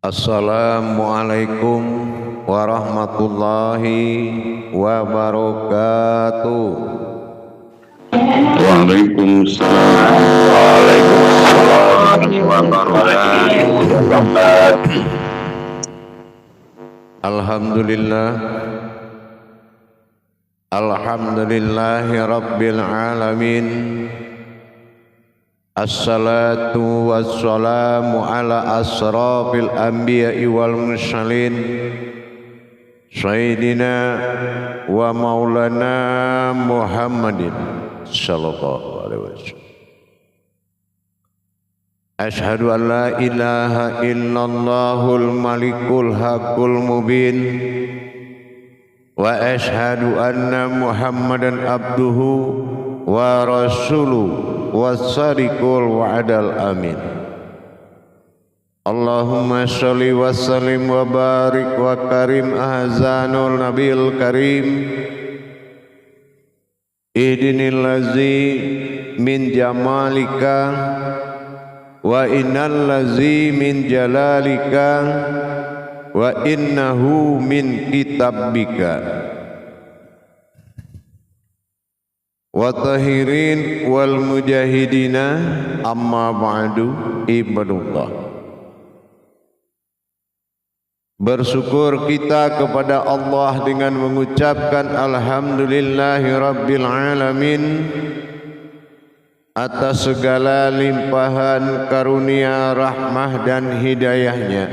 Assalamualaikum warahmatullahi wabarakatuh. Waalaikumsalam warahmatullahi wabarakatuh. Alhamdulillah, alhamdulillahi rabbil alamin. Assalatu wassalamu ala asrafil anbiya'i wal mursalin Sayyidina wa maulana Muhammadin sallallahu alaihi wasallam. Ashhadu an la ilaha illallahul malikul haqqul mubin wa ashhadu anna Muhammadan abduhu wa rasuluhu wassadiqul wa'adal amin. Allahumma sholli wa sallim wa barik wa karim ahzanul nabil karim idinil lazi min jamalika wa innal lazi min jalalika wa innahu min kitabika wa tahirin wal mujahidina amma ba'du ibadullah. Bersyukur kita kepada Allah dengan mengucapkan alhamdulillahi rabbil alamin atas segala limpahan karunia, rahmah dan hidayahnya,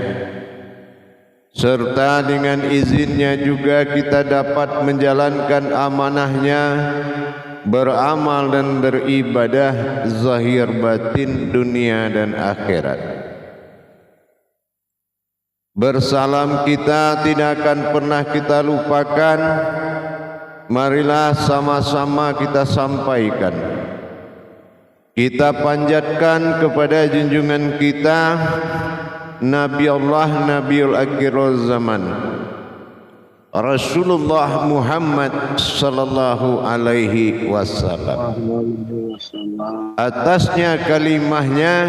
serta dengan izinnya juga kita dapat menjalankan amanahnya, beramal dan beribadah zahir batin dunia dan akhirat. Bersalam kita tidak akan pernah kita lupakan. Marilah sama-sama kita sampaikan, kita panjatkan kepada junjungan kita Nabi Allah Nabiul Akhirul Zaman Rasulullah Muhammad sallallahu alaihi wasallam. Atasnya kalimahnya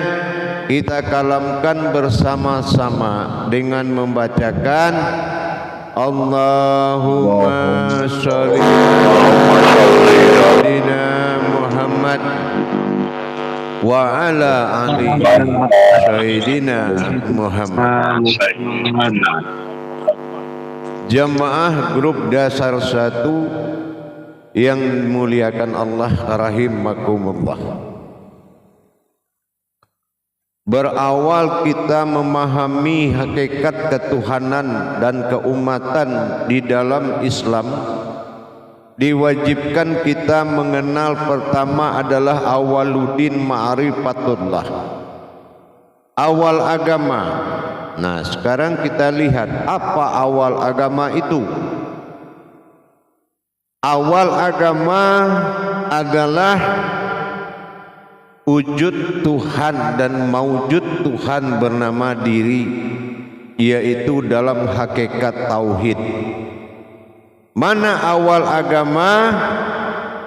kita kalamkan bersama-sama dengan membacakan Allahumma sholli ala Muhammad wa ala ali sayyidina Muhammad. Jamaah grup dasar 1 yang dimuliakan Allah rahimakumullah. Berawal kita memahami hakikat ketuhanan dan keumatan di dalam Islam, diwajibkan kita mengenal pertama adalah awaluddin ma'rifatullah, awal agama. Nah, sekarang kita lihat apa awal agama itu. Awal agama adalah wujud Tuhan dan maujud Tuhan bernama diri, yaitu dalam hakikat tauhid. Mana awal agama?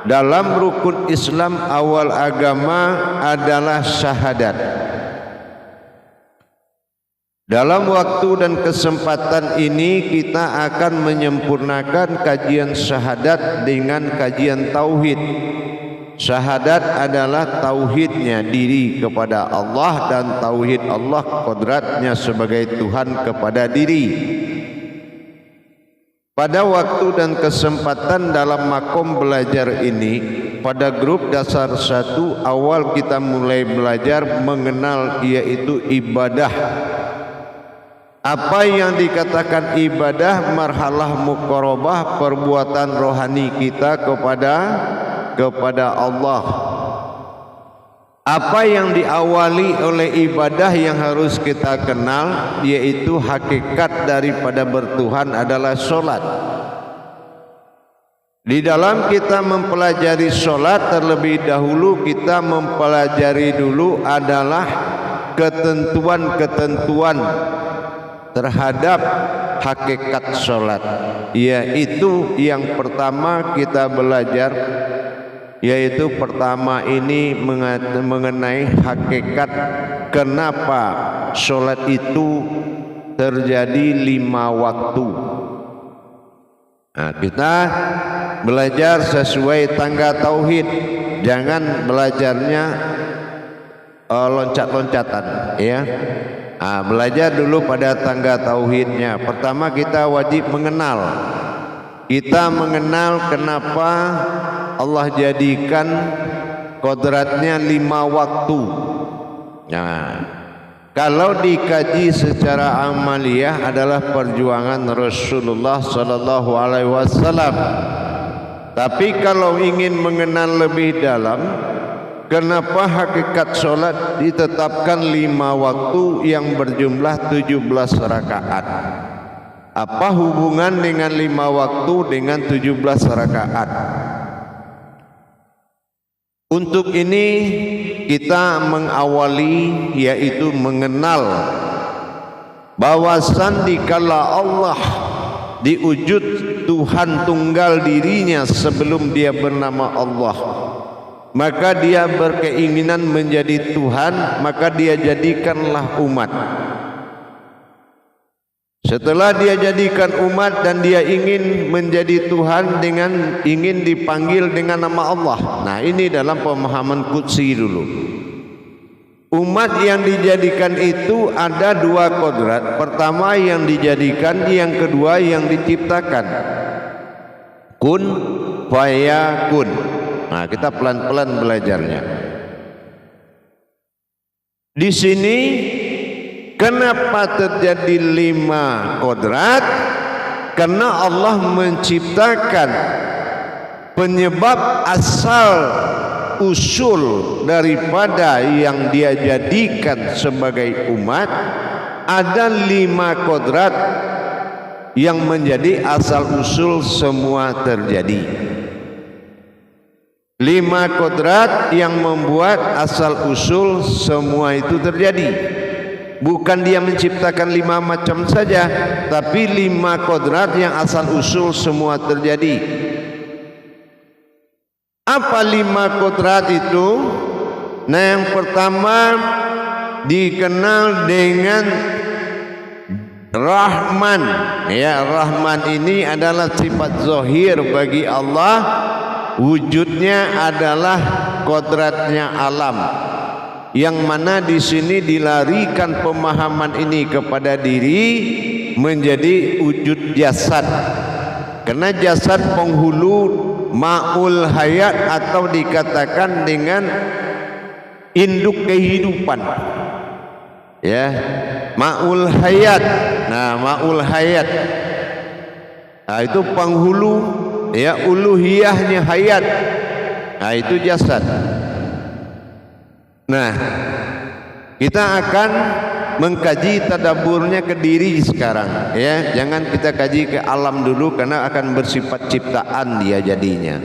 Dalam rukun Islam awal agama adalah syahadat. Dalam waktu dan kesempatan ini kita akan menyempurnakan kajian syahadat dengan kajian tauhid. Syahadat adalah tauhidnya diri kepada Allah dan tauhid Allah kodratnya sebagai Tuhan kepada diri. Pada waktu dan kesempatan dalam makom belajar ini, pada grup dasar 1 awal kita mulai belajar mengenal yaitu ibadah. Apa yang dikatakan ibadah? Marhalah muqarabah, perbuatan rohani kita kepada Allah. Apa yang diawali oleh ibadah yang harus kita kenal, yaitu hakikat daripada bertuhan adalah sholat. Di dalam kita mempelajari sholat, terlebih dahulu kita mempelajari dulu adalah ketentuan-ketentuan terhadap hakikat sholat, yaitu yang pertama kita belajar, yaitu pertama ini mengenai hakikat kenapa sholat itu terjadi 5 waktu. Nah, kita belajar sesuai tangga tauhid, jangan belajarnya loncat-loncatan, ya. Nah, belajar dulu pada tangga tauhidnya. Pertama kita wajib mengenal. Kita mengenal kenapa Allah jadikan kodratnya 5 waktu. Nah, kalau dikaji secara amaliyah adalah perjuangan Rasulullah sallallahu alaihi wasallam. Tapi kalau ingin mengenal lebih dalam, kenapa hakikat solat ditetapkan 5 waktu yang berjumlah 17 rakaat? Apa hubungan dengan 5 waktu dengan 17 rakaat? Untuk ini kita mengawali, yaitu mengenal bahwasan dikala Allah diwujud Tuhan tunggal dirinya sebelum dia bernama Allah, maka dia berkeinginan menjadi Tuhan, maka dia jadikanlah umat. Setelah dia jadikan umat dan dia ingin menjadi Tuhan dengan ingin dipanggil dengan nama Allah. Nah, ini dalam pemahaman qudsi dulu. Umat yang dijadikan itu ada 2 kodrat. Pertama yang dijadikan, yang kedua yang diciptakan. Kun fayakun. Nah, kita pelan-pelan belajarnya. Di sini kenapa terjadi 5 kodrat? Karena Allah menciptakan penyebab asal usul daripada yang dia jadikan sebagai umat. Ada 5 kodrat yang menjadi asal usul semua terjadi. 5 kodrat yang membuat asal usul semua itu terjadi. Bukan dia menciptakan 5 macam saja, tapi 5 kodrat yang asal usul semua terjadi. Apa 5 kodrat itu? Nah, yang pertama dikenal dengan Rahman. Ya, Rahman ini adalah sifat zahir bagi Allah. Wujudnya adalah kodratnya alam, yang mana di sini dilarikan pemahaman ini kepada diri menjadi wujud jasad. Karena jasad penghulu ma'ul hayat, atau dikatakan dengan induk kehidupan. Ya, ma'ul hayat. Nah, ma'ul hayat. Nah, itu penghulu, ya, uluhiyahnya hayat. Nah, itu jasad. Nah, kita akan mengkaji tadaburnya ke diri sekarang, ya. Jangan kita kaji ke alam dulu, karena akan bersifat ciptaan dia jadinya.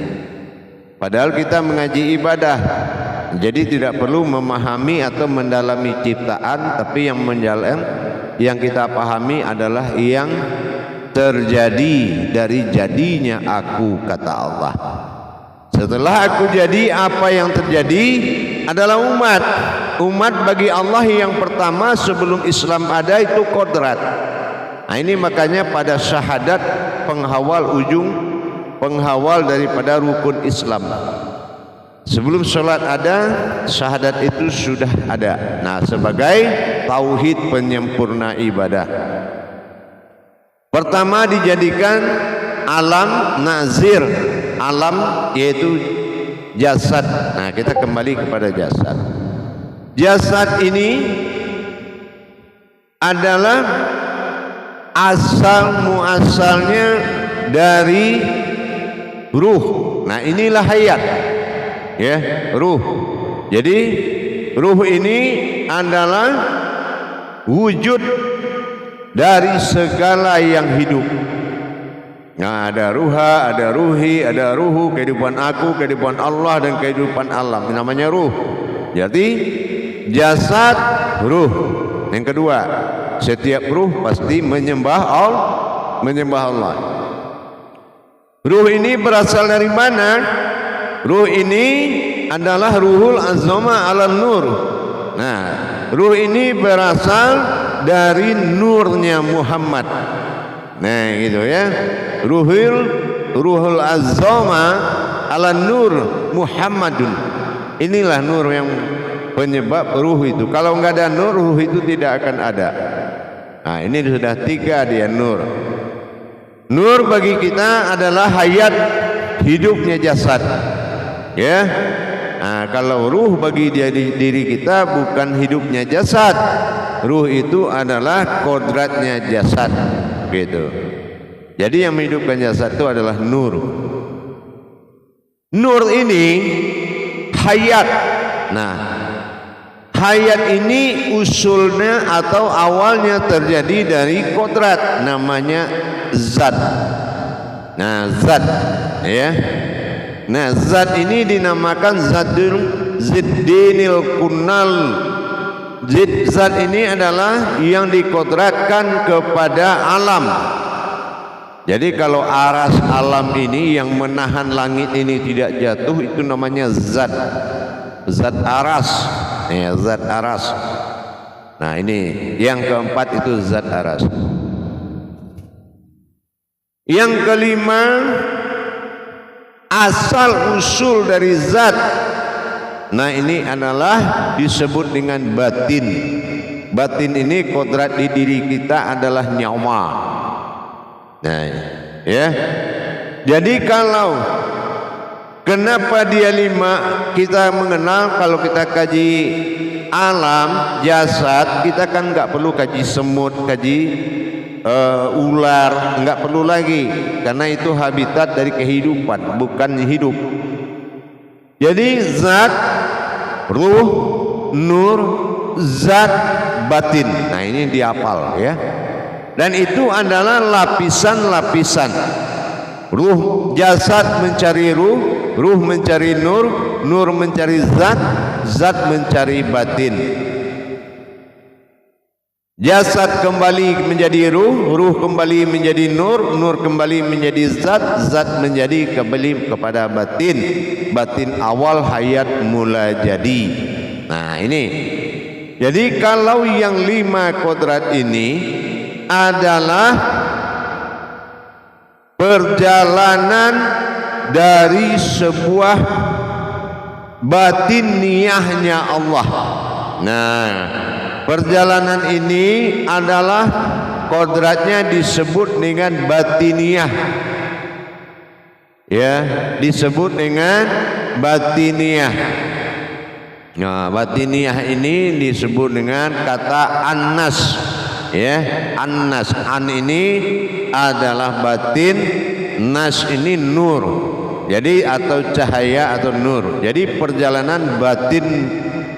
Padahal kita mengaji ibadah, jadi tidak perlu memahami atau mendalami ciptaan, tapi yang kita pahami adalah yang terjadi dari jadinya aku, kata Allah. Setelah aku jadi, apa yang terjadi adalah umat. Umat bagi Allah yang pertama sebelum Islam ada itu kodrat. Nah, ini makanya pada syahadat penghawal daripada rukun Islam. Sebelum sholat ada, syahadat itu sudah ada. Nah, sebagai tauhid penyempurna ibadah. Pertama dijadikan alam nazir. Alam yaitu jasad. Nah, kita kembali kepada jasad. Jasad ini adalah asal muasalnya dari ruh. Nah, inilah hayat, ya, ruh. Jadi ruh ini adalah wujud dari segala yang hidup. Nah, ada ruha, ada ruhi, ada ruhu, kehidupan aku, kehidupan Allah, dan kehidupan alam. Ini namanya ruh. Jadi jasad, ruh. Yang kedua, setiap ruh pasti menyembah Allah. Ruh ini berasal dari mana? Ruh ini adalah ruhul azama ala nur. Nah, ruh ini berasal dari nurnya Muhammad. Nah gitu ya, ruhul azama ala nur Muhammadun. Inilah nur yang penyebab ruh itu. Kalau enggak ada nur, ruh itu tidak akan ada. Nah ini sudah 3 dia nur. Nur bagi kita adalah hayat, hidupnya jasad. Ya. Nah, kalau ruh bagi diri kita bukan hidupnya jasad. Ruh itu adalah kodratnya jasad. Gitu. Jadi yang menghidupkan jasad itu adalah nur. Nur ini hayat. Nah, hayat ini usulnya atau awalnya terjadi dari kodrat, namanya zat. Nah, zat, ya. Nah, zat ini dinamakan ziddinil kunal. Zat ini adalah yang dikodratkan kepada alam. Jadi kalau aras alam ini yang menahan langit ini tidak jatuh, itu namanya zat. Zat aras, ya, zat aras. Nah ini yang keempat itu zat aras. Yang kelima, asal usul dari zat. Nah ini adalah disebut dengan batin. Batin ini kodrat di diri kita adalah nyawa. Nah ya, jadi kalau kenapa dia 5? Kita mengenal, kalau kita kaji alam jasad, kita kan nggak perlu kaji semut, kaji ular, nggak perlu lagi, karena itu habitat dari kehidupan, bukan hidup. Jadi zat, ruh, nur, zat, batin. Nah ini dihafal ya. Dan itu adalah lapisan-lapisan. Ruh, jasad mencari ruh, ruh mencari nur, nur mencari zat, zat mencari batin. Jasad kembali menjadi ruh, ruh kembali menjadi nur, nur kembali menjadi zat, zat menjadi kembali kepada batin. Batin awal hayat mula jadi. Nah ini. Jadi kalau yang 5 kodrat ini adalah perjalanan dari sebuah batiniahnya Allah. Nah, perjalanan ini adalah kodratnya disebut dengan batiniah. Ya, disebut dengan batiniah. Nah, batiniah ini disebut dengan kata annas. Ya, annas, an ini adalah batin, nas ini nur. Jadi atau cahaya atau nur. Jadi perjalanan batin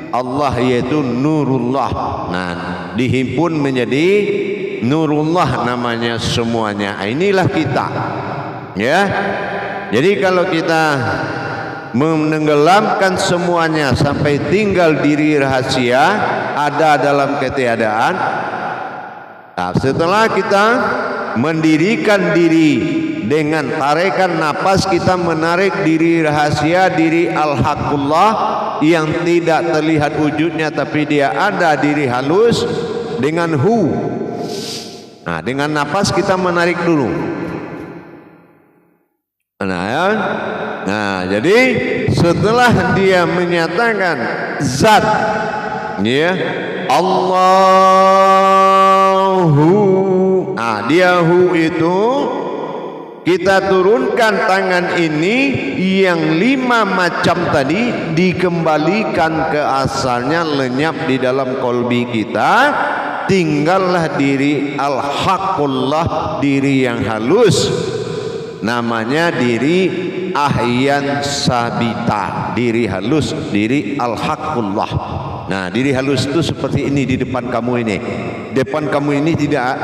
Allah yaitu nurullah. Nah, dihimpun menjadi nurullah namanya semuanya. Inilah kita. Ya. Jadi kalau kita menenggelamkan semuanya sampai tinggal diri rahasia ada dalam ketiadaan. Nah, setelah kita mendirikan diri dengan tarikan napas, kita menarik diri rahasia, diri al-haqullah yang tidak terlihat wujudnya tapi dia ada, diri halus dengan hu. Nah, dengan napas kita menarik dulu. Nah, ya. Nah, jadi setelah dia menyatakan zat, ya, Allahu, nah dia hu itu kita turunkan tangan ini yang 5 macam tadi dikembalikan ke asalnya, lenyap di dalam kolbi kita, tinggallah diri al-haqullah, diri yang halus, namanya diri ahyan sabita, diri halus, diri al-haqullah. Nah, diri halus itu seperti ini di depan kamu ini. Depan kamu ini tidak,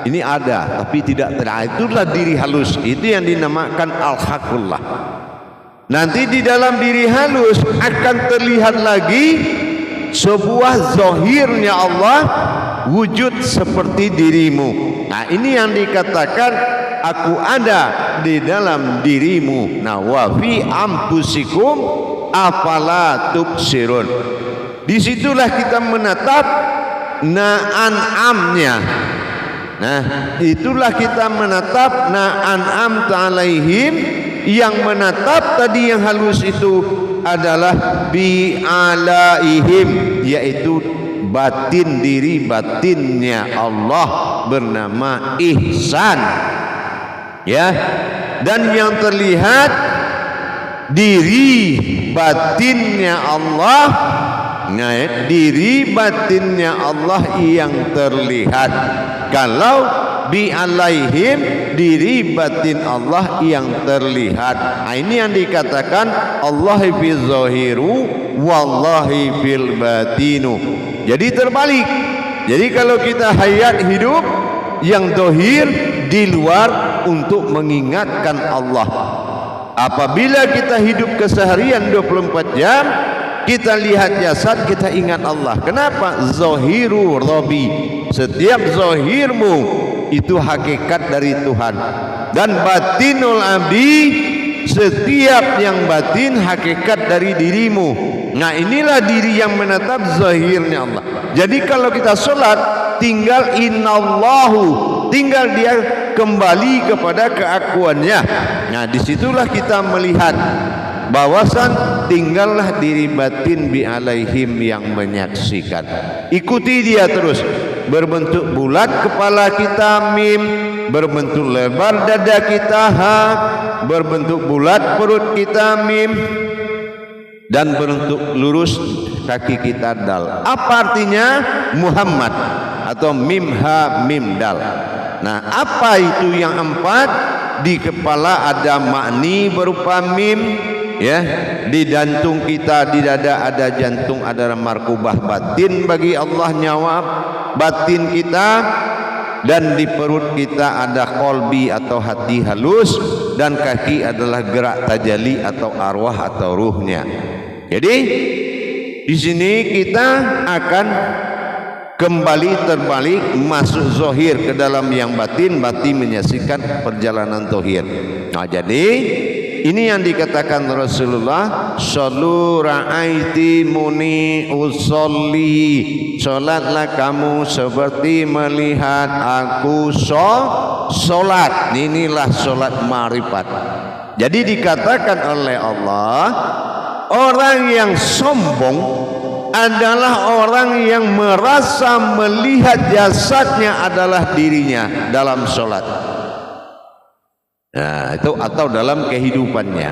ini ada tapi tidak terlihat. Itulah diri halus. Itu yang dinamakan al-haqullah. Nanti di dalam diri halus akan terlihat lagi sebuah zahirnya Allah, wujud seperti dirimu. Nah, ini yang dikatakan aku ada di dalam dirimu. Nah, wa fi anfusikum afala tubsirun. Disitulah kita menatap na'an'amnya. Nah, itulah kita menatap na'an'am ta'alaihim, yang menatap tadi yang halus itu adalah bi'alaihim, yaitu batin diri batinnya Allah bernama ihsan, ya. Dan yang terlihat diri batinnya Allah, nah, diri batinnya Allah yang terlihat. Kalau bi alaihim, diri batin Allah yang terlihat. Nah, ini yang dikatakan Allah fil zahiru wallahi fil batinu. Jadi terbalik. Jadi kalau kita hayat hidup, yang zahir di luar untuk mengingatkan Allah. Apabila kita hidup keseharian 24 jam, kita lihat jasad, kita ingat Allah. Kenapa? Zahiru Rabbi. Setiap zahirmu itu hakikat dari Tuhan. Dan batinul abdi, setiap yang batin hakikat dari dirimu. Nah, inilah diri yang menatap zahirnya Allah. Jadi kalau kita sholat, tinggal innallahu, tinggal dia kembali kepada keakuannya. Nah, disitulah kita melihat bahwasan tinggallah diri batin bi alaihim yang menyaksikan. Ikuti dia terus. Berbentuk bulat kepala kita mim, berbentuk lebar dada kita ha, berbentuk bulat perut kita mim, dan berbentuk lurus kaki kita dal. Apa artinya? Muhammad atau mim ha mim dal. Nah, apa itu yang empat? Di kepala ada makni berupa mim, ya. Di jantung kita, di dada ada jantung, ada markubah batin bagi Allah, nyawa batin kita. Dan di perut kita ada kolbi atau hati halus, dan kaki adalah gerak tajalli atau arwah atau ruhnya. Jadi di sini kita akan kembali terbalik, masuk zahir ke dalam yang batin, batin menyaksikan perjalanan zahir. Nah, jadi ini yang dikatakan Rasulullah, sallu ra'aiti muni usolli, salatlah kamu seperti melihat aku solat. Inilah solat ma'rifat. Jadi dikatakan oleh Allah, orang yang sombong adalah orang yang merasa melihat jasadnya adalah dirinya dalam solat. Nah, itu atau dalam kehidupannya.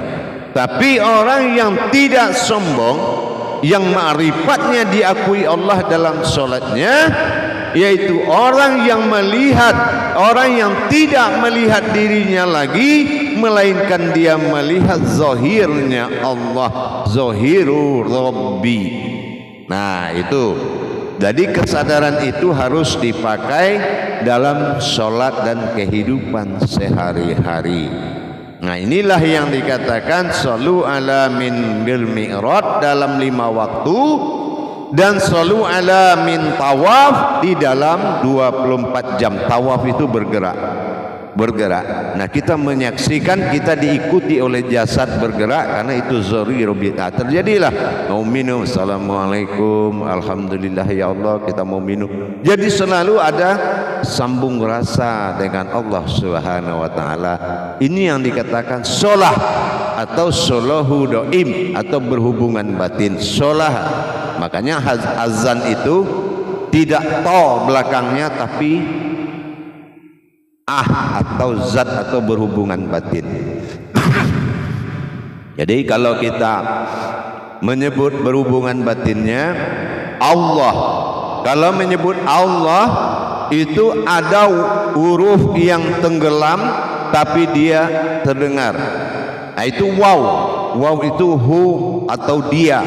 Tapi orang yang tidak sombong, yang ma'rifatnya diakui Allah dalam solatnya, yaitu orang yang melihat, orang yang tidak melihat dirinya lagi, melainkan dia melihat zahirnya Allah, zahiru Rabbi. Nah, itu. Jadi kesadaran itu harus dipakai dalam sholat dan kehidupan sehari-hari. Nah, inilah yang dikatakan shollu ala min bil mi'rad dalam 5 waktu, dan shollu ala min tawaf di dalam 24 jam. Tawaf itu bergerak. Nah, kita menyaksikan, kita diikuti oleh jasad bergerak, karena itu zahir bid'ah. Terjadilah mau minum, assalamualaikum, alhamdulillah ya Allah, kita mau minum. Jadi selalu ada sambung rasa dengan Allah Subhanahu wa taala. Ini yang dikatakan sholah atau sholahu doim atau berhubungan batin. Sholah. Makanya azan itu tidak to belakangnya, tapi atau zat atau berhubungan batin. Jadi kalau kita menyebut berhubungan batinnya Allah, kalau menyebut Allah itu ada huruf yang tenggelam tapi dia terdengar. Nah, itu waw. Waw itu hu atau dia.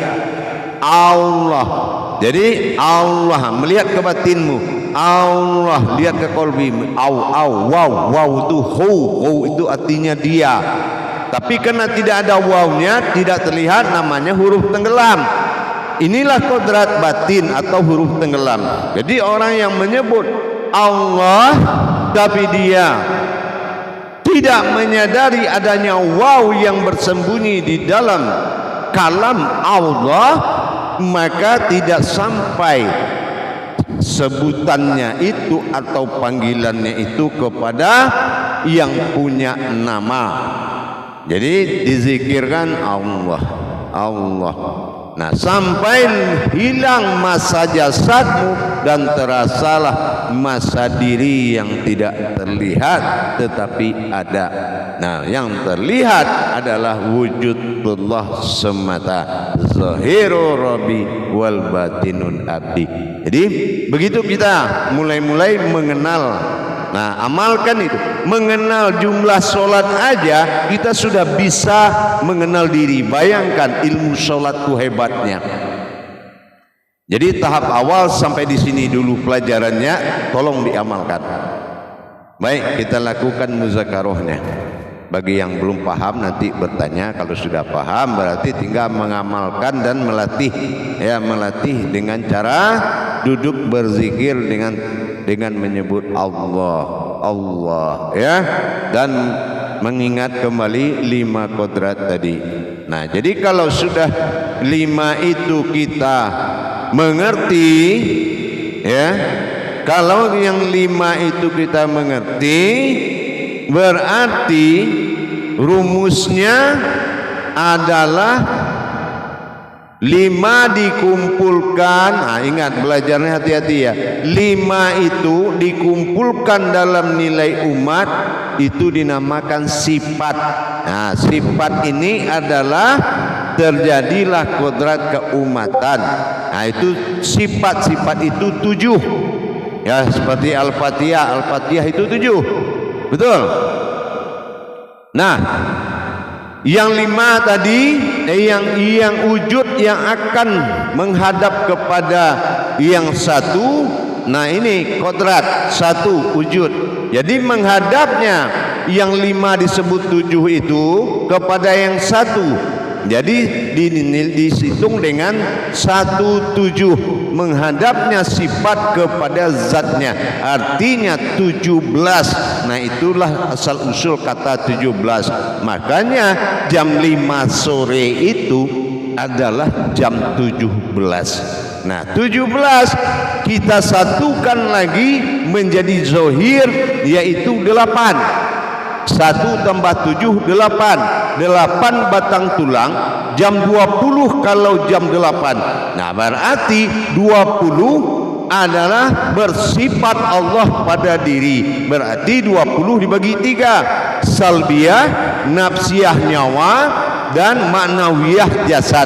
Allah. Jadi Allah melihat ke batinmu. Allah lihat ke kolbi. Wow itu hu itu artinya dia. Tapi karena tidak ada wawnya, tidak terlihat, namanya huruf tenggelam. Inilah kodrat batin atau huruf tenggelam. Jadi orang yang menyebut Allah tapi dia tidak menyadari adanya waw yang bersembunyi di dalam kalam Allah, maka tidak sampai sebutannya itu atau panggilannya itu kepada yang punya nama. Jadi dizikirkan Allah, Allah. Nah, sampai hilang masa jasadmu dan terasalah masa diri yang tidak terlihat tetapi ada. Nah, yang terlihat adalah wujudullah semata, zahiru rabbi wal batinun abdi. Jadi begitu kita mulai-mulai mengenal. Nah, amalkan itu. Mengenal jumlah sholat aja kita sudah bisa mengenal diri. Bayangkan ilmu sholat itu hebatnya. Jadi tahap awal sampai di sini dulu pelajarannya, tolong diamalkan. Baik, kita lakukan muzakarohnya. Bagi yang belum paham nanti bertanya, kalau sudah paham berarti tinggal mengamalkan dan melatih. Ya, melatih dengan cara duduk berzikir dengan menyebut Allah, Allah, ya, dan mengingat kembali 5 kodrat tadi. Nah, jadi kalau sudah 5 itu kita mengerti, ya, kalau yang 5 itu kita mengerti, berarti rumusnya adalah 5 dikumpulkan. Nah, ingat belajarnya hati-hati ya. 5 itu dikumpulkan dalam nilai umat itu dinamakan sifat. Nah, sifat ini adalah terjadilah kodrat keumatan. Nah, itu sifat-sifat itu 7. Ya, seperti Al-Fatihah. Al-Fatihah itu 7. Betul. Nah, yang 5 tadi, yang wujud yang akan menghadap kepada yang 1. Nah, ini kodrat 1 wujud. Jadi menghadapnya yang 5 disebut 7 itu kepada yang 1. Jadi dihitung dengan 17, menghadapnya sifat kepada zatnya, artinya 17. Nah, itulah asal usul kata 17. Makanya jam 5 sore itu adalah jam 17. Nah, 17 kita satukan lagi menjadi zohir, yaitu 8. 1 tambah 7 8. 8 batang tulang, jam 20 kalau jam 8. Nah, berarti 20 adalah bersifat Allah pada diri. Berarti 20 dibagi 3. Salbiyah, nafsiyah nyawa, dan maknawiyah jasad.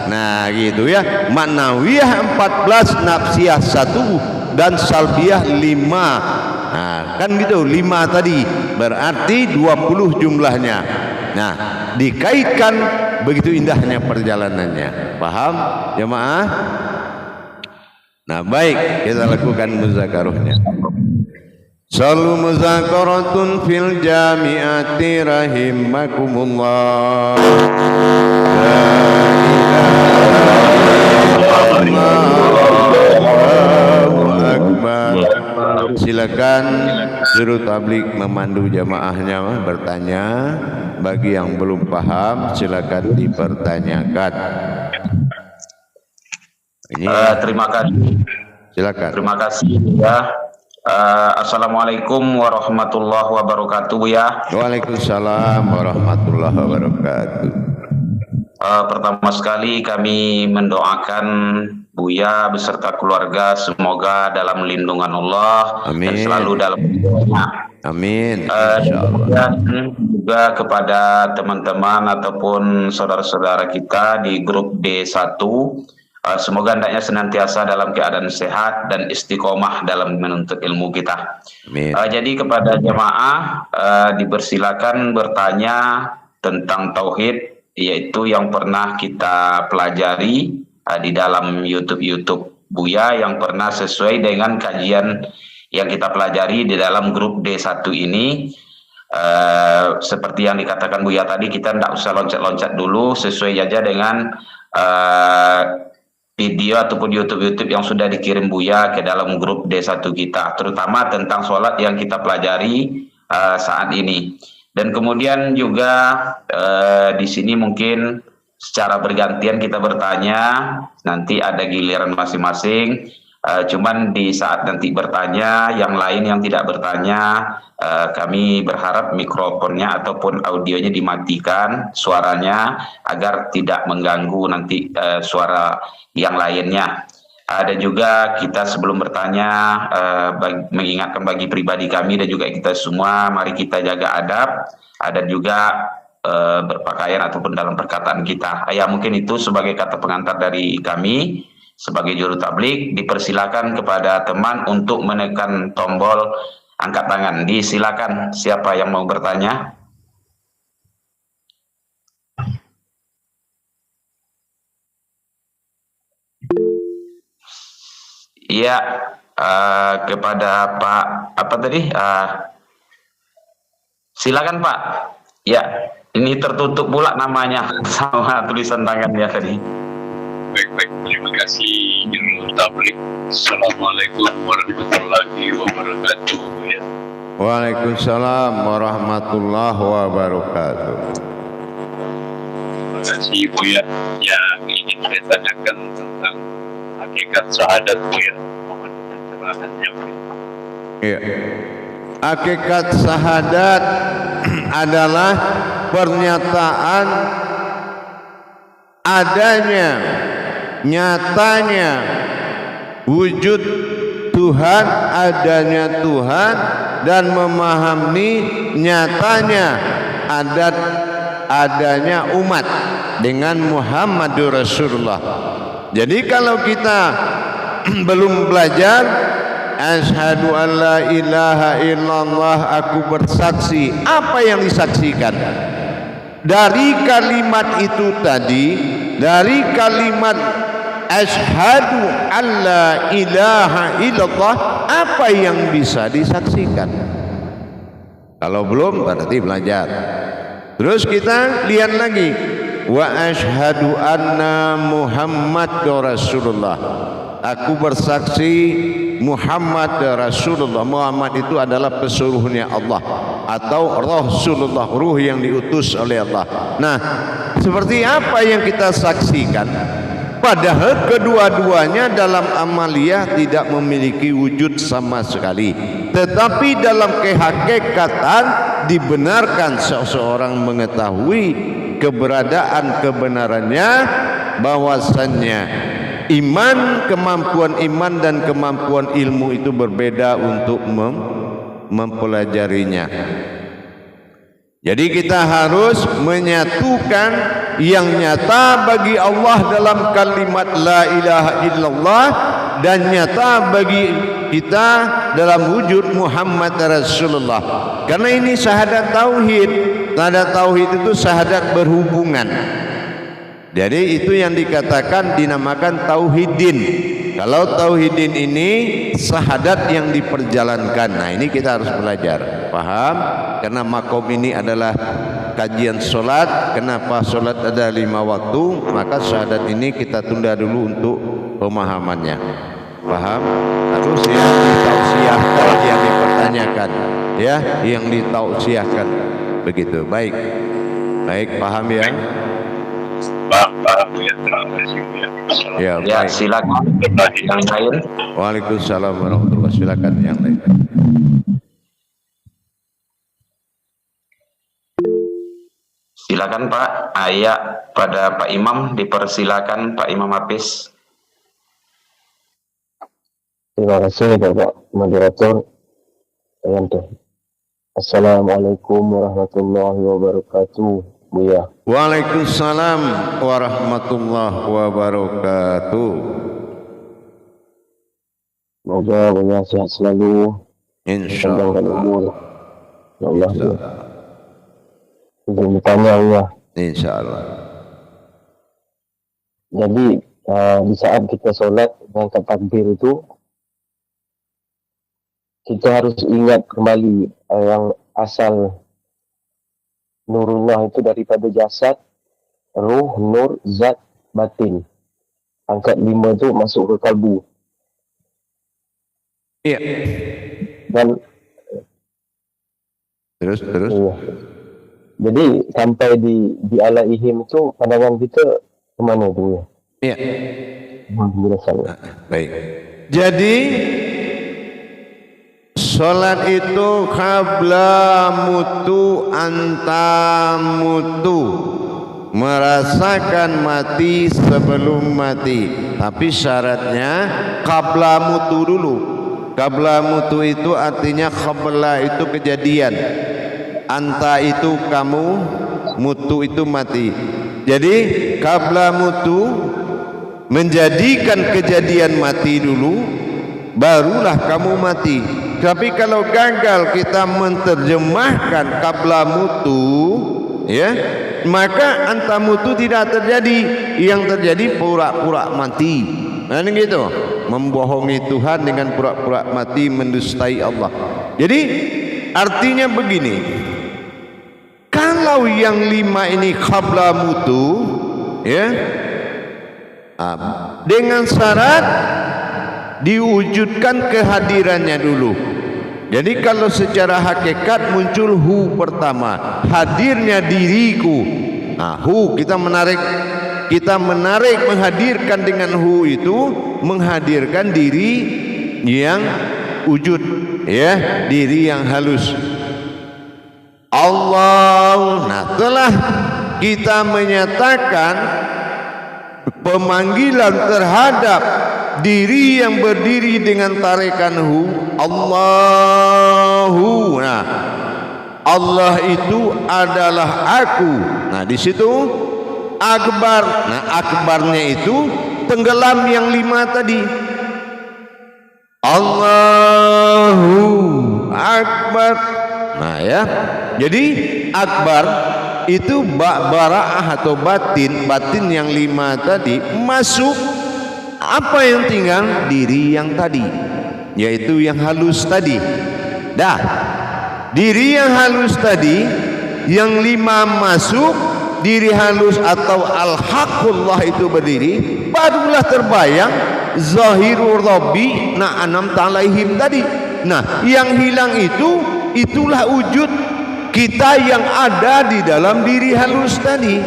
Nah, gitu ya. Maknawiyah 14, nafsiyah 1, dan salbiyah 5. Nah, kan gitu, 5 tadi berarti 20 jumlahnya. Nah, dikaitkan begitu indahnya perjalanannya. Paham jemaah? Nah, baik, kita lakukan muzakarohnya. Sallu muzakaratun fil jami'ati rahimakumullah. La ilaha illallah. Silakan juru tabligh memandu jamaahnya bertanya. Bagi yang belum paham silakan dipertanyakan. Terima kasih. Silakan. Terima kasih ya. Assalamualaikum warahmatullahi wabarakatuh ya. Waalaikumsalam warahmatullahi wabarakatuh. Pertama sekali kami mendoakan Buya beserta keluarga semoga dalam lindungan Allah. Amin. Dan selalu dalam lindungannya. Amin. Dan juga kepada teman-teman ataupun saudara-saudara kita di grup D1, semoga hendaknya senantiasa dalam keadaan sehat dan istiqomah dalam menuntut ilmu kita. Amin. Jadi kepada jemaah dipersilakan bertanya tentang tauhid, yaitu yang pernah kita pelajari di dalam YouTube Buya yang pernah sesuai dengan kajian yang kita pelajari di dalam grup D1 ini. Seperti yang dikatakan Buya tadi, kita tidak usah loncat-loncat dulu, sesuai aja dengan video ataupun YouTube yang sudah dikirim Buya ke dalam grup D1 kita, terutama tentang sholat yang kita pelajari saat ini. Dan kemudian juga di sini mungkin secara bergantian kita bertanya, nanti ada giliran masing-masing. Cuman di saat nanti bertanya, yang lain yang tidak bertanya, kami berharap mikrofonnya ataupun audionya dimatikan suaranya agar tidak mengganggu nanti suara yang lainnya. Dan juga kita sebelum bertanya mengingatkan bagi pribadi kami dan juga kita semua, mari kita jaga adab dan juga berpakaian ataupun dalam perkataan kita. Ya mungkin itu sebagai kata pengantar dari kami. Sebagai juru tablik, dipersilakan kepada teman untuk menekan tombol angkat tangan. Disilakan siapa yang mau bertanya. Iya, kepada Pak apa tadi? Silakan Pak. Ya, ini tertutup pula namanya sama tulisan tangannya tadi. Baik, terima kasih Juru Tablik. Assalamualaikum warahmatullahi wabarakatuh. Ya. Waalaikumsalam warahmatullahi wabarakatuh. Terima kasih Buya. Yang ingin saya tanyakan tentang hakikat syahadat Buya. Mohon pencerahannya Buya. Ya. Hakikat syahadat adalah pernyataan adanya, nyatanya wujud Tuhan, adanya Tuhan, dan memahami nyatanya adanya umat dengan Muhammadur Rasulullah. Jadi kalau kita belum belajar asyhadu an la ilaha illallah, aku bersaksi, apa yang disaksikan? Dari kalimat itu tadi, dari kalimat asyhadu an la ilaha illallah, apa yang bisa disaksikan? Kalau belum berarti belajar. Terus kita lihat lagi, wa asyhadu anna Muhammadur Rasulullah, aku bersaksi Muhammad Rasulullah. Muhammad itu adalah pesuruhnya Allah atau Rasulullah, ruh yang diutus oleh Allah. Nah, seperti apa yang kita saksikan? Padahal kedua-duanya dalam amaliyah tidak memiliki wujud sama sekali, tetapi dalam kehakikatan dibenarkan seseorang mengetahui keberadaan kebenarannya, bahwasannya iman, kemampuan iman dan kemampuan ilmu itu berbeda untuk mempelajarinya. Jadi kita harus menyatukan yang nyata bagi Allah dalam kalimat la ilaha illallah dan nyata bagi kita dalam wujud Muhammad Rasulullah. Karena ini syahadat tauhid. Syahadat tauhid itu syahadat berhubungan. Jadi itu yang dikatakan dinamakan tauhidin. Kalau tauhidin ini syahadat yang diperjalankan. Nah, ini kita harus belajar, paham? Karena makom ini adalah kajian solat. Kenapa solat ada 5 waktu? Maka syahadat ini kita tunda dulu untuk pemahamannya, paham? Terus yang ditausiahkan, yang dipertanyakan, ya, yang ditausiahkan, begitu. Baik, paham ya? Paham ya, terima kasih ya. Ya, silakan yang lain. Waalaikumsalam warahmatullahi wabarakatuh. Silakan yang lain. Silakan Pak. Ayat pada Pak Imam, dipersilakan Pak Imam Hafiz. Terima kasih Bapak Moderator. Assalamualaikum warahmatullahi wabarakatuh. Buya. Waalaikumsalam warahmatullahi wabarakatuh. Semoga Buya sehat selalu. Insyaallah. Ya Allah. Izin bertanya Buya. Insyaallah. Jadi di saat kita sholat mengangkat takbir itu, kita harus ingat kembali yang asal Nurullah itu daripada jasad, ruh, nur, zat, batin. Angkat 5 itu masuk ke kalbu. Iya. Dan terus. iya. Jadi sampai di alaihim itu pandangan kita kemana itu ya? Iya. Baik. Baik. Jadi salat itu qabla mutu anta mutu, merasakan mati sebelum mati. Tapi syaratnya qabla mutu dulu. Qabla mutu itu artinya qabla itu kejadian, anta itu kamu, mutu itu mati. Jadi qabla mutu menjadikan kejadian mati dulu, barulah kamu mati. Tapi kalau gagal kita menerjemahkan qabla mutu, ya, maka anta mutu tidak terjadi. Yang terjadi pura-pura mati. Nah, ini gitu, membohongi Tuhan dengan pura-pura mati, mendustai Allah. Jadi artinya begini, kalau yang 5 ini qabla mutu, ya, dengan syarat diwujudkan kehadirannya dulu. Jadi kalau secara hakikat muncul hu pertama, hadirnya diriku. Nah, hu kita menarik menghadirkan dengan hu itu menghadirkan diri yang wujud, ya, diri yang halus. Allah. Nah, telah kita menyatakan pemanggilan terhadap diri yang berdiri dengan tarikan hu, Allahu. Nah, Allah itu adalah aku. Nah, di situ akbar. Nah, akbarnya itu tenggelam yang 5 tadi. Allahu akbar. Nah, ya. Jadi akbar itu bara'ah atau batin yang 5 tadi masuk. Apa yang tinggal? Diri yang tadi, yaitu yang halus tadi. Dah, diri yang halus tadi yang 5 masuk, diri halus atau al-haqqullah itu berdiri, barulah terbayang zahirul rabbi na'anam ta'alaihim tadi. Nah, yang hilang itulah wujud kita yang ada di dalam diri halus tadi.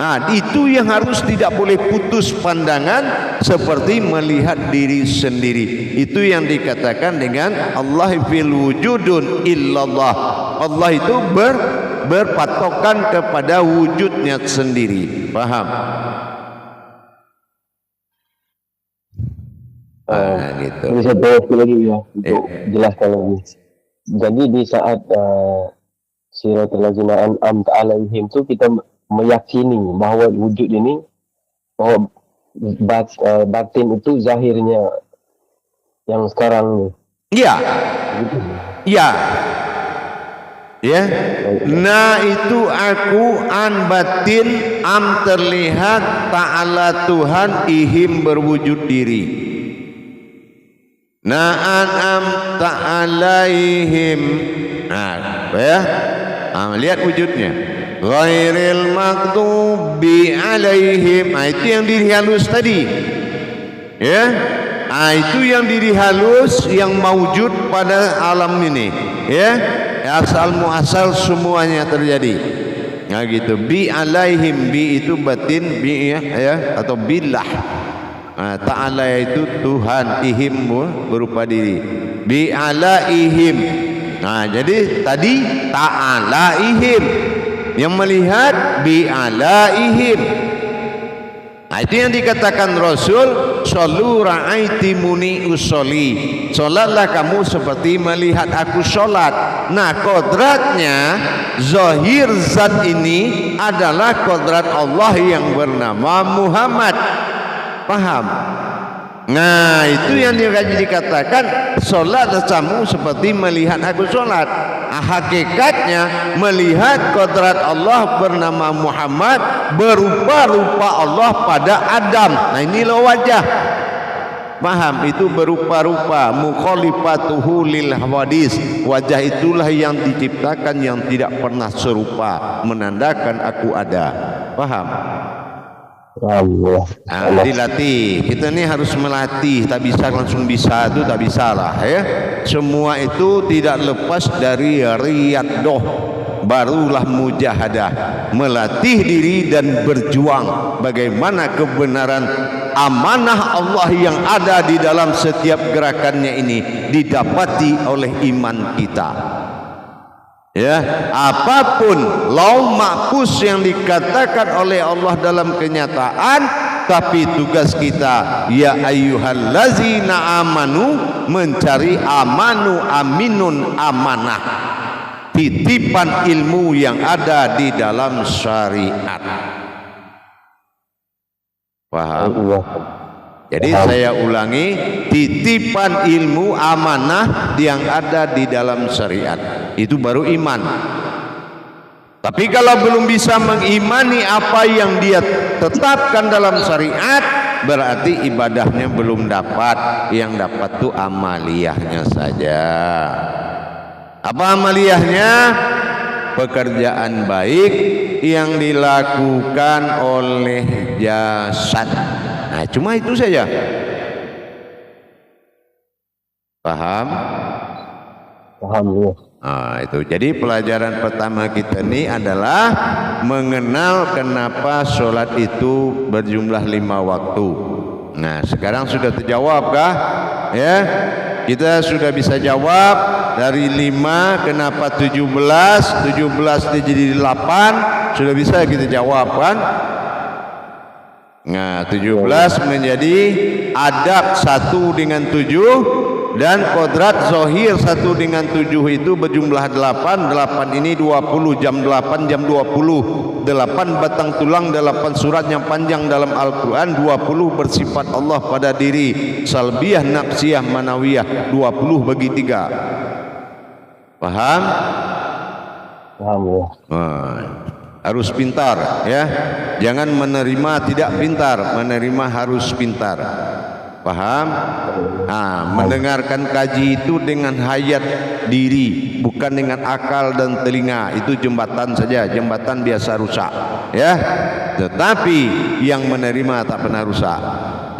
Nah, itu yang harus tidak boleh putus pandangan, seperti melihat diri sendiri. Itu yang dikatakan dengan Allah fil wujudun illallah. Allah itu berpatokan kepada wujudnya sendiri. Paham? Gitu. Ini saya bawa lagi ya untuk jelaskan lagi. Jadi di saat siratul ladzina an'amta 'alaihim itu kita meyakini bahawa wujud ini, bahwa batin itu zahirnya yang sekarang ni. Iya. Iya. Ya. Na itu aku, an batin, am terlihat, ta'ala Tuhan, ihim berwujud diri. Na am ta'alaihim. Nah, ya. Lihat wujudnya. Ghairil maghdubi alaihim. Itu yang diri halus tadi, ya. Itu yang diri halus yang maujud pada alam ini, ya. Asal muasal semuanya terjadi. Nah, gitu. Bi alaihim, bi itu batin, bi, ya, atau billah. Ta'ala itu Tuhan, ihim berupa diri. Bi alaihim. Nah, jadi tadi ta'alaihim yang melihat bi'alaihim. Nah, itu yang dikatakan Rasul, sallu ra'aitimuni usolli, solatlah kamu seperti melihat aku solat. Nah, kodratnya zahir zat ini adalah kodrat Allah yang bernama Muhammad. Paham? Nah, itu yang dikatakan solatlah kamu seperti melihat aku solat. Hakikatnya melihat kodrat Allah bernama Muhammad berupa-rupa Allah pada Adam. Nah, inilah wajah. Paham? Itu berupa-rupa, mukhalifatuhu lil hawadis. Wajah itulah yang diciptakan yang tidak pernah serupa, menandakan aku ada. Paham? Allah. Dilatih. Kita ni harus melatih. Tak bisa langsung bisa, itu tak bisa lah, ya. Semua itu tidak lepas dari riyadah, barulah mujahadah, melatih diri dan berjuang bagaimana kebenaran amanah Allah yang ada di dalam setiap gerakannya ini didapati oleh iman kita. Ya, apapun laum mahfuz yang dikatakan oleh Allah dalam kenyataan, tapi tugas kita ya ayyuhallazina amanu mencari amanu aminun amanah, titipan ilmu yang ada di dalam syariat. Paham? Jadi saya ulangi, titipan ilmu amanah yang ada di dalam syariat itu baru iman. Tapi kalau belum bisa mengimani apa yang dia tetapkan dalam syariat, berarti ibadahnya belum dapat. Yang dapat tuh amaliyahnya saja. Apa amaliyahnya? Pekerjaan baik yang dilakukan oleh jasad. Nah, cuma itu saja. Paham? Paham ya. Nah, itu. Jadi pelajaran pertama kita ini adalah mengenal kenapa sholat itu berjumlah 5 waktu. Nah, sekarang sudah terjawab kah? Ya, kita sudah bisa jawab dari 5 kenapa 17 jadi 8, sudah bisa kita jawab kan? Nah, 17 menjadi adab 1 dengan 7 dan kodrat zohir 1 dengan 7 itu berjumlah 8. 8 ini 20, jam 8 jam 20. 8 batang tulang, 8 surat yang panjang dalam Al-Quran. 20 bersifat Allah pada diri, salbiyah, nafsiyah, manawiyah. 20 bagi 3. Paham? Paham ya. Harus pintar ya, jangan menerima tidak pintar, menerima harus pintar. Paham? Mendengarkan kaji itu dengan hayat diri, bukan dengan akal dan telinga. Itu jembatan saja, jembatan biasa rusak ya, tetapi yang menerima tak pernah rusak.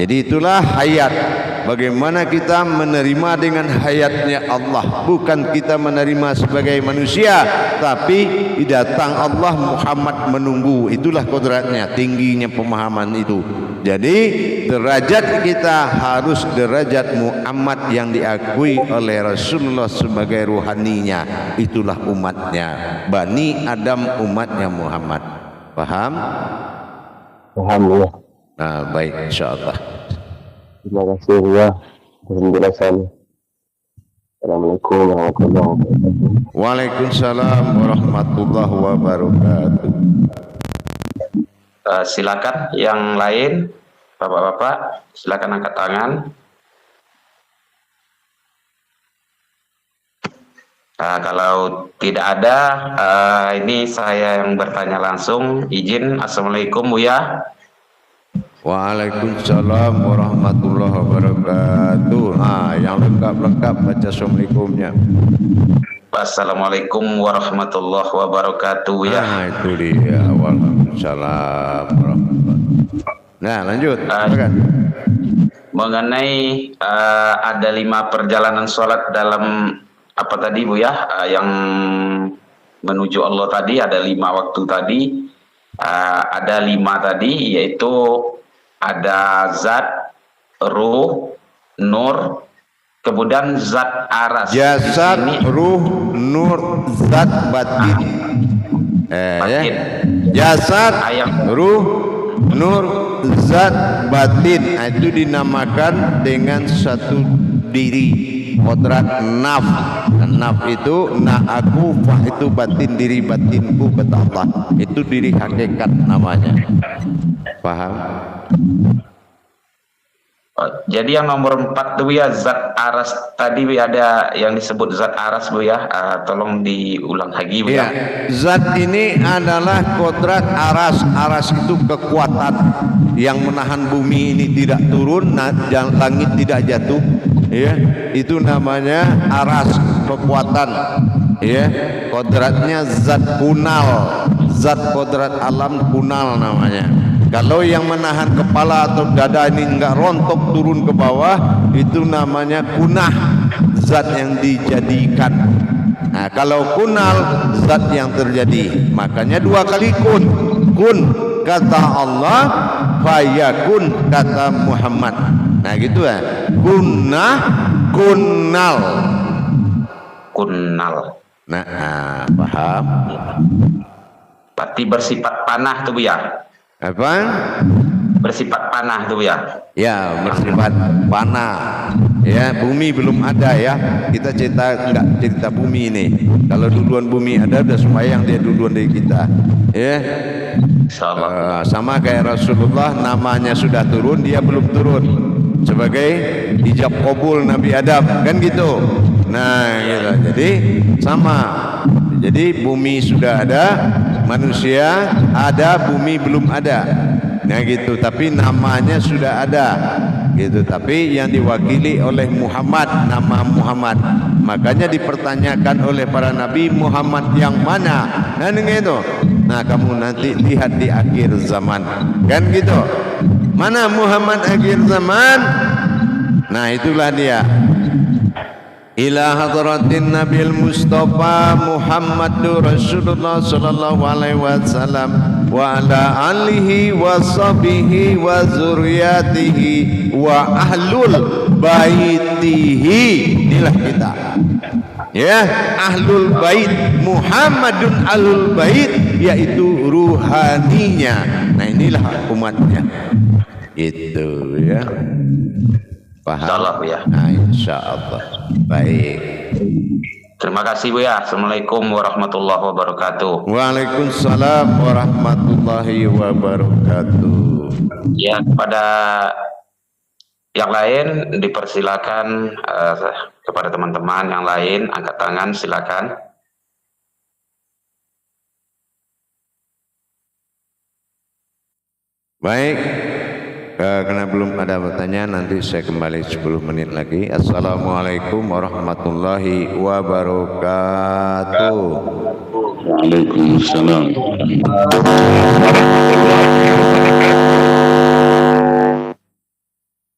Jadi itulah hayat. Bagaimana kita menerima dengan hayatnya Allah, bukan kita menerima sebagai manusia, tapi datang Allah, Muhammad menunggu. Itulah kodratnya, tingginya pemahaman itu. Jadi derajat kita harus derajat Muhammad yang diakui oleh Rasulullah sebagai ruhaninya. Itulah umatnya, Bani Adam, umatnya Muhammad. Paham? Paham ya. Nah, baik, insyaallah. Terima kasih ya penjelasan. Assalamualaikum warahmatullahi wabarakatuh. Waalaikumsalam warahmatullahi wabarakatuh. Silakan yang lain, bapak-bapak, silakan angkat tangan. Kalau tidak ada, ini saya yang bertanya langsung. Izin, assalamualaikum Buya. Waalaikumsalam warahmatullahi wabarakatuh. Yang lengkap baca assalamualaikumnya. Assalamualaikum warahmatullahi wabarakatuh ya. Itu dia. Waalaikumsalam warahmatullahi wabarakatuh. Nah, lanjut. Mengenai ada 5 perjalanan sholat dalam apa tadi Bu ya? Yang menuju Allah tadi ada 5 waktu tadi. Ada 5 tadi, yaitu ada zat, ruh, nur, kemudian zat aras. Jasad, ruh, nur, zat, batin. Ya. Jasad, ruh, nur, zat, batin. Itu dinamakan dengan satu diri. Kodrat naf. Naf itu aku, fah itu batin, diri batinku kata Allah. Itu diri hakikat namanya. Paham? Jadi yang nomor 4 tuh ya, zat aras tadi ada yang disebut zat aras Bu ya, tolong diulang lagi Bu ya. Zat ini adalah kodrat aras. Aras itu kekuatan yang menahan bumi ini tidak turun, langit tidak jatuh. Ya, itu namanya aras, kekuatan. Ya, kodratnya zat kunal, zat kodrat alam kunal namanya. Kalau yang menahan kepala atau dada ini enggak rontok turun ke bawah, itu namanya kunah, zat yang dijadikan. Nah, kalau kunal, zat yang terjadi. Makanya 2 kali kun. Kun, kata Allah, fayakun, kata Muhammad. Nah gitu ya. Kunnal. Nah, paham? Berarti bersifat panah tuh ya. Apa? Bersifat panah tuh ya. Ya, bersifat panah. Ya, bumi belum ada ya. Kita cerita bumi ini. Kalau duluan bumi ada, udah sembahyang dia duluan dari kita. Ya. Sama kayak Rasulullah, namanya sudah turun, dia belum turun. Sebagai ijab qabul Nabi Adam, kan gitu. Nah, gitu. Jadi sama. Jadi bumi sudah ada, manusia ada, bumi belum ada. Nah gitu, tapi namanya sudah ada gitu, tapi yang diwakili oleh Muhammad, nama Muhammad. Makanya dipertanyakan oleh para nabi, Muhammad yang mana? Nah gitu. Nah kamu nanti lihat di akhir zaman, kan gitu. Mana Muhammad akhir zaman? Nah itulah dia. Ila hadratin Nabil Mustafa Muhammadur Rasulullah sallallahu alaihi wasallam wa ala alihi wa sahbihi wa zurriyatihi wa ahlul baitihi. Inilah kita. Ya, ahlul bait, Muhammadun ahlul bait, yaitu ruhaninya. Nah, inilah umatnya. Itu ya. Paham? Insyaallah Bu ya. Nah, insyaallah. Baik. Terima kasih Bu ya. Assalamualaikum warahmatullahi wabarakatuh. Waalaikumsalam warahmatullahi wabarakatuh. Ya, kepada yang lain dipersilakan, kepada teman-teman yang lain angkat tangan silakan. Baik. Karena belum ada pertanyaan, nanti saya kembali 10 menit lagi. Assalamualaikum warahmatullahi wabarakatuh. Waalaikumsalam warahmatullahi wabarakatuh.